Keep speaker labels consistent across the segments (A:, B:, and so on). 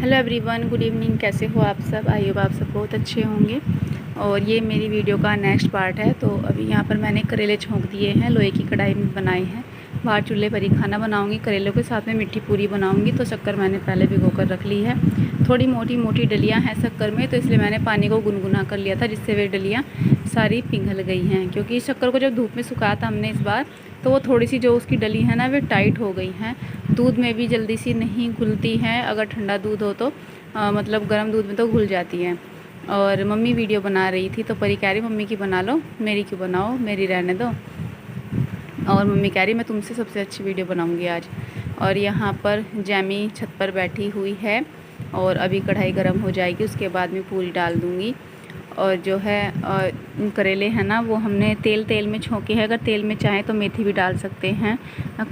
A: Hello everyone, good evening. कैसे हो आप सब? आई होप आप सब बहुत अच्छे होंगे। और ये मेरी वीडियो का नेक्स्ट पार्ट है। तो अभी यहाँ पर मैंने करेले छोंक दिए हैं, लोहे की कढ़ाई में बनाए हैं। बाहर चूल्हे पर ही खाना बनाऊंगी, करेलों के साथ में मीठी पूरी बनाऊंगी। तो शक्कर मैंने पहले भिगो कर रख ली है। थोड़ी मोटी मोटी डलियाँ हैं शक्कर में, तो इसलिए मैंने पानी को गुनगुना कर लिया था, जिससे वे डलियाँ सारी पिघल गई हैं। क्योंकि शक्कर को जब धूप में सुखाया था हमने इस बार, तो वो थोड़ी सी जो उसकी डली है ना, वे टाइट हो गई हैं। दूध में भी जल्दी सी नहीं घुलती हैं, अगर ठंडा दूध हो तो मतलब गर्म दूध में तो घुल जाती हैं। और मम्मी वीडियो बना रही थी, तो परी कह रही मम्मी की बना लो, मेरी क्यों बनाओ, मेरी रहने दो। और मम्मी कह रही मैं तुमसे सबसे अच्छी वीडियो बनाऊंगी आज। और यहाँ पर जैमी छत पर बैठी हुई है, और अभी कढ़ाई गर्म हो जाएगी, उसके बाद में पूरी डाल दूँगी। और जो है करेले हैं ना, वो हमने तेल में छोंके हैं। अगर तेल में चाहें तो मेथी भी डाल सकते हैं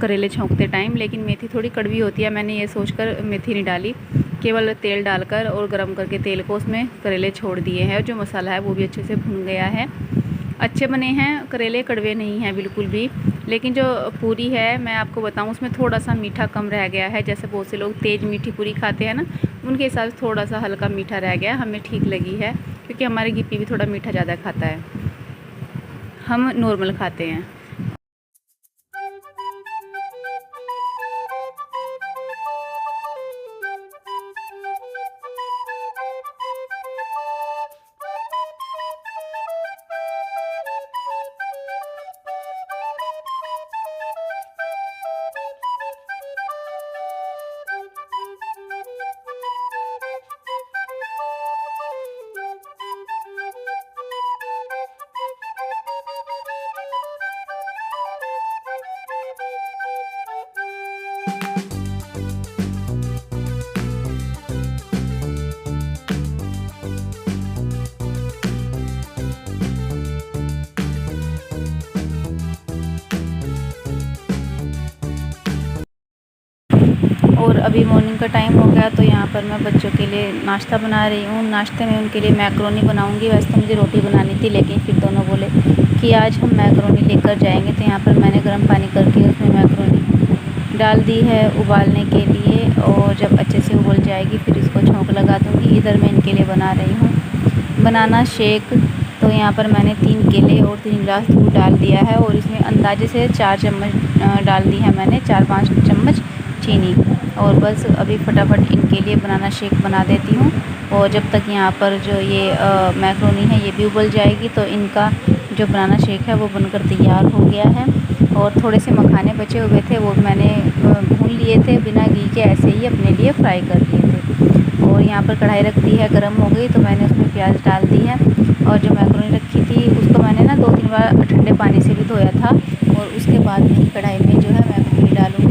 A: करेले छोंकते टाइम, लेकिन मेथी थोड़ी कड़वी होती है, मैंने ये सोचकर मेथी नहीं डाली। केवल तेल डालकर और गरम करके तेल को उसमें करेले छोड़ दिए हैं। और जो मसाला है वो भी अच्छे से भुन गया है। अच्छे बने हैं करेले, कड़वे नहीं हैं बिल्कुल भी। लेकिन जो पूरी है मैं आपको बताऊं, उसमें थोड़ा सा मीठा कम रह गया है। जैसे बहुत से लोग तेज़ मीठी पूरी खाते हैं ना, उनके हिसाब से थोड़ा सा हल्का मीठा रह गया, हमें ठीक लगी है। क्योंकि हमारे गिप्पी भी थोड़ा मीठा ज़्यादा खाता है, हम नॉर्मल खाते हैं। और अभी मॉर्निंग का टाइम हो गया, तो यहाँ पर मैं बच्चों के लिए नाश्ता बना रही हूँ। नाश्ते में उनके लिए मैक्रोनी बनाऊँगी। वैसे तो मुझे रोटी बनानी थी, लेकिन फिर दोनों बोले कि आज हम मैक्रोनी लेकर जाएंगे। तो यहाँ पर मैंने गर्म पानी करके उसमें मैक्रोनी डाल दी है उबालने के लिए। और जब अच्छे से उबल जाएगी फिर इसको छोंक लगा दूँगी। इधर मैं इनके लिए बना रही हूँ बनाना शेक। तो यहाँ पर मैंने 3 केले और 3 गिलास दूध डाल दिया है, और इसमें अंदाजे से 4 चम्मच डाल दी है मैंने, 4-5 चम्मच चीनी। और बस अभी फटाफट इनके लिए बनाना शेक बना देती हूँ। और जब तक यहाँ पर जो ये मैक्रोनी है ये भी उबल जाएगी, तो इनका जो बनाना शेक है वो बनकर तैयार हो गया है। और थोड़े से मखाने बचे हुए थे, वो मैंने भून लिए थे बिना घी के, ऐसे ही अपने लिए फ्राई कर लिए थे। और यहाँ पर कढ़ाई रख दी है, गर्म हो गई, तो मैंने उसमें प्याज डाल दी है। और जो मैक्रोनी रखी थी उसको मैंने ना 2-3 बार ठंडे पानी से भी धोया था। और उसके बाद में कढ़ाई में जो है मैक्रोनी डालूँगी।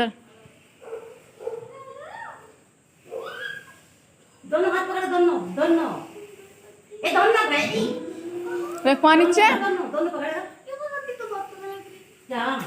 A: उतर।
B: दोनों हाथ पकड़, दोनों दोनों ये दोनों भाई
A: रख पानी नीचे।
B: दोनों दोनों पकड़ क्या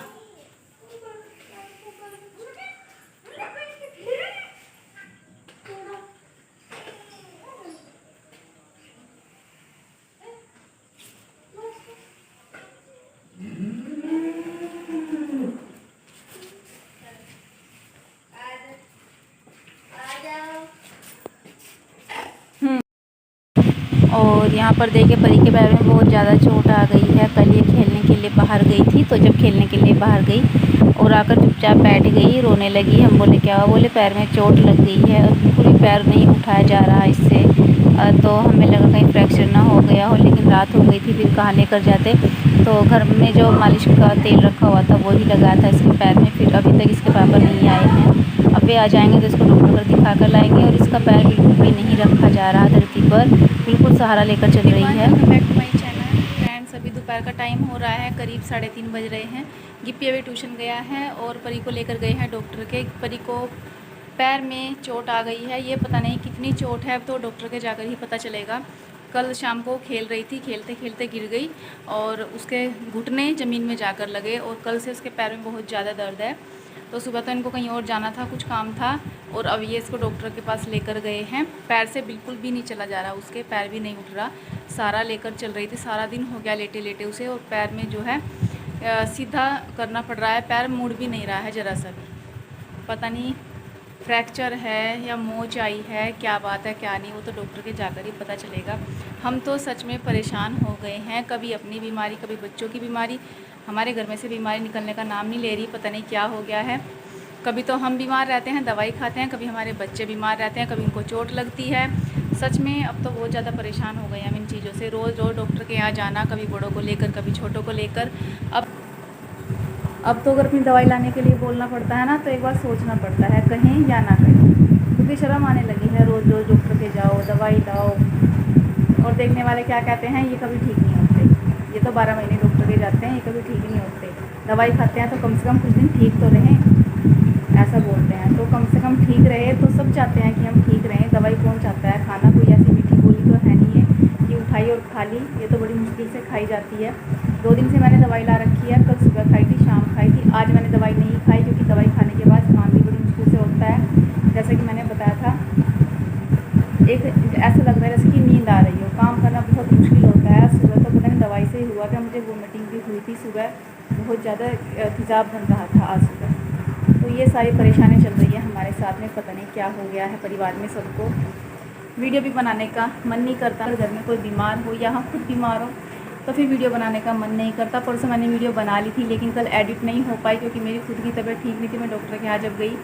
A: और यहाँ पर देखिए परी के पैर में बहुत ज़्यादा चोट आ गई है। कल ये खेलने के लिए बाहर गई थी, तो जब खेलने के लिए बाहर गई और आकर चुपचाप बैठ गई, रोने लगी। हम बोले क्या हुआ? बोले पैर में चोट लग गई है और बिल्कुल भी पैर नहीं उठाया जा रहा इससे। तो हमें लगा कहीं फ्रैक्चर ना हो गया हो, लेकिन रात हो गई थी, फिर कहाँ लेकर जाते। तो घर में जो मालिश का तेल रखा हुआ था वही लगाया था इसके पैर में। फिर अभी तक इसके पापा नहीं आए हैं। अब वे आ जाएंगे तो इसको डॉक्टर पर दिखा कर लाएंगे। और इसका पैर बिल्कुल भी नहीं रखा जा रहा धरती पर, बिल्कुल सहारा लेकर चल रही है। Back to my channel friends, अभी दोपहर का टाइम हो रहा है, करीब 3:30 बज रहे हैं। गिप्पी अभी ट्यूशन गया है और परी को लेकर गए हैं डॉक्टर के। परी को पैर में चोट आ गई है, ये पता नहीं कितनी चोट है, अब तो डॉक्टर के जाकर ही पता चलेगा। कल शाम को खेल रही थी, खेलते खेलते गिर गई और उसके घुटने ज़मीन में जाकर लगे और कल से उसके पैर में बहुत ज़्यादा दर्द है। तो सुबह तो इनको कहीं और जाना था, कुछ काम था, और अब ये इसको डॉक्टर के पास लेकर गए हैं। पैर से बिल्कुल भी नहीं चला जा रहा, उसके पैर भी नहीं उठ रहा। सारा लेकर चल रही थी, सारा दिन हो गया लेटे लेटे उसे, और पैर में जो है सीधा करना पड़ रहा है, पैर मुड़ भी नहीं रहा है ज़रा सा भी। पता नहीं फ्रैक्चर है या मोच आई है, क्या बात है क्या नहीं, वो तो डॉक्टर के जाकर ही पता चलेगा। हम तो सच में परेशान हो गए हैं, कभी अपनी बीमारी कभी बच्चों की बीमारी। हमारे घर में से बीमारी निकलने का नाम नहीं ले रही, पता नहीं क्या हो गया है। कभी तो हम बीमार रहते हैं, दवाई खाते हैं, कभी हमारे बच्चे बीमार रहते हैं, कभी उनको चोट लगती है। सच में अब तो बहुत ज़्यादा परेशान हो गए हैं हम इन चीज़ों से। रोज़ रोज़ डॉक्टर के यहाँ जाना, कभी बड़ों को लेकर कभी छोटों को लेकर। अब तो अगर अपनी दवाई लाने के लिए बोलना पड़ता है ना, तो एक बार सोचना पड़ता है कहीं या ना कहीं, क्योंकि शर्म आने लगी है। रोज़ रोज़ डॉक्टर के जाओ, दवाई लाओ, और देखने वाले क्या कहते हैं, ये कभी ठीक नहीं होते। ये तो 12 महीने डॉक्टर के जाते हैं, ये कभी ठीक नहीं होते। दवाई खाते हैं तो कम से कम कुछ दिन ठीक तो रहें, ऐसा बोलते हैं। तो कम से कम ठीक रहे, तो सब चाहते हैं कि हम ठीक रहें। दवाई कौन चाहता है? खाना कोई ऐसी मीठी गोली तो है नहीं है कि उठाई और खा ली, ये तो बड़ी मुश्किल से खाई जाती है। 2 दिन से मैंने दवाई ला रखी है, कल सुबह खाई थी, शाम खाई थी। आज मैंने दवाई नहीं खाई, क्योंकि दवाई खाने के बाद काम भी बड़ी मुश्किल से होता है। जैसा कि मैंने बताया था, एक ऐसा लग रहा है जैसे कि नींद आ रही हो, काम करना बहुत मुश्किल होता है। सुबह तो पता नहीं दवाई से ही हुआ कि मुझे वोमिटिंग भी हुई थी सुबह, बहुत ज़्यादा तेज़ाब बन रहा था आज सुबह। तो ये सारी परेशानी चल रही है हमारे साथ में, पता नहीं क्या हो गया है परिवार में सबको। वीडियो भी बनाने का मन नहीं करता, घर में कोई बीमार हो या हम खुद बीमार हो तो फिर वीडियो बनाने का मन नहीं करता। परसों मैंने वीडियो बना ली थी, लेकिन कल एडिट नहीं हो पाई, क्योंकि मेरी खुद की तबीयत ठीक नहीं थी। मैं डॉक्टर के यहाँ जब गई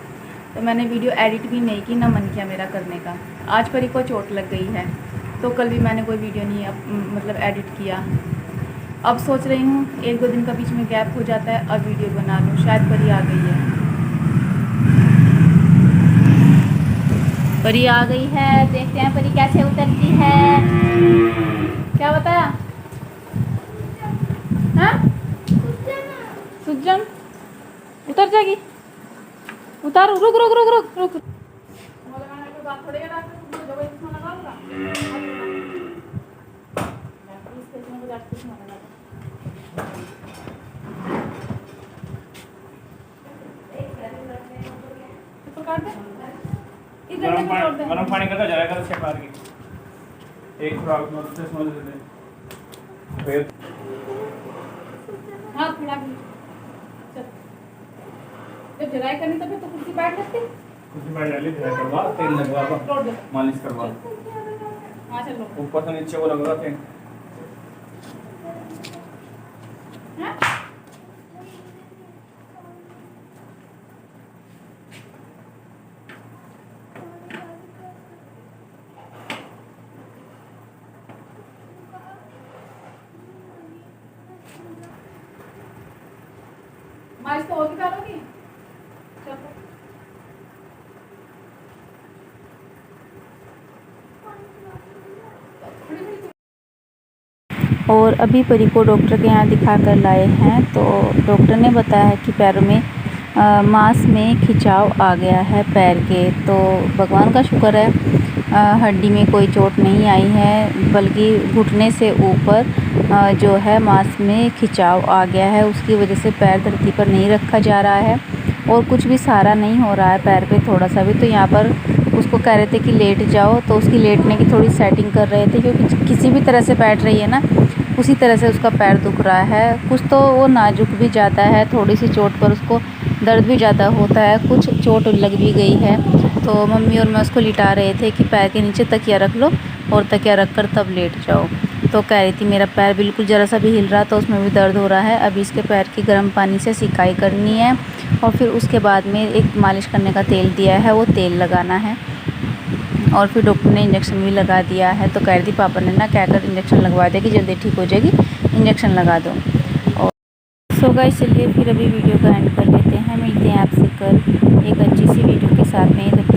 A: तो मैंने वीडियो एडिट भी नहीं की, ना मन किया मेरा करने का। आज परी को चोट लग गई है, तो कल भी मैंने कोई वीडियो नहीं मतलब एडिट किया। अब सोच रही हूँ 1-2 दिन का बीच में गैप हो जाता है, अब वीडियो बना लूँ। शायद परी आ गई है, परी आ गई है, देखते हैं परी कैसे उतरती है। क्या बताया? हाँ सुजन उतर जाएगी, उतारो। रुक रुक रुक रुक रुक।
C: गरम पानी करके जरा कर 6 बार की एक खुराक में से समझ लेते फिर
A: हाँ खड़ा भी चल। जब जराई करनी तो फिर तो कुर्सी बैठ सकती,
C: कुछ बैठ डाली फिर करवा तेल लगवा मालिश करवा।
A: हाँ चलो
C: ऊपर से नीचे वो लगवा फिर
A: मालिश तो और करोगी। और अभी परी को डॉक्टर के यहाँ दिखा कर लाए हैं, तो डॉक्टर ने बताया है कि पैरों में मांस में खिंचाव आ गया है पैर के। तो भगवान का शुक्र है हड्डी में कोई चोट नहीं आई है, बल्कि घुटने से ऊपर जो है मांस में खिंचाव आ गया है। उसकी वजह से पैर धरती पर नहीं रखा जा रहा है और कुछ भी सहारा नहीं हो रहा है पैर पे थोड़ा सा भी। तो यहाँ पर उसको कह रहे थे कि लेट जाओ, तो उसकी लेटने की थोड़ी सेटिंग कर रहे थे, क्योंकि किसी भी तरह से बैठ रही है ना, उसी तरह से उसका पैर दुख रहा है। कुछ तो वो नाजुक भी जाता है, थोड़ी सी चोट पर उसको दर्द भी ज़्यादा होता है, कुछ चोट लग भी गई है। तो मम्मी और मैं उसको लिटा रहे थे कि पैर के नीचे तकिया रख लो और तकिया रख कर तब लेट जाओ। तो कह रही थी मेरा पैर बिल्कुल ज़रा सा भी हिल रहा तो उसमें भी दर्द हो रहा है। अभी इसके पैर की गर्म पानी से सिकाई करनी है और फिर उसके बाद में एक मालिश करने का तेल दिया है, वो तेल लगाना है। और फिर डॉक्टर ने इंजेक्शन भी लगा दिया है। तो कह रही थी पापा ने ना कहकर इंजेक्शन लगवा दिया कि जल्दी ठीक हो जाएगी, इंजेक्शन लगा दो। और सो गाइस चलिए फिर अभी वीडियो का एंड कर लेते हैं। मिलते हैं आपसे कल एक अच्छी सी वीडियो के साथ में।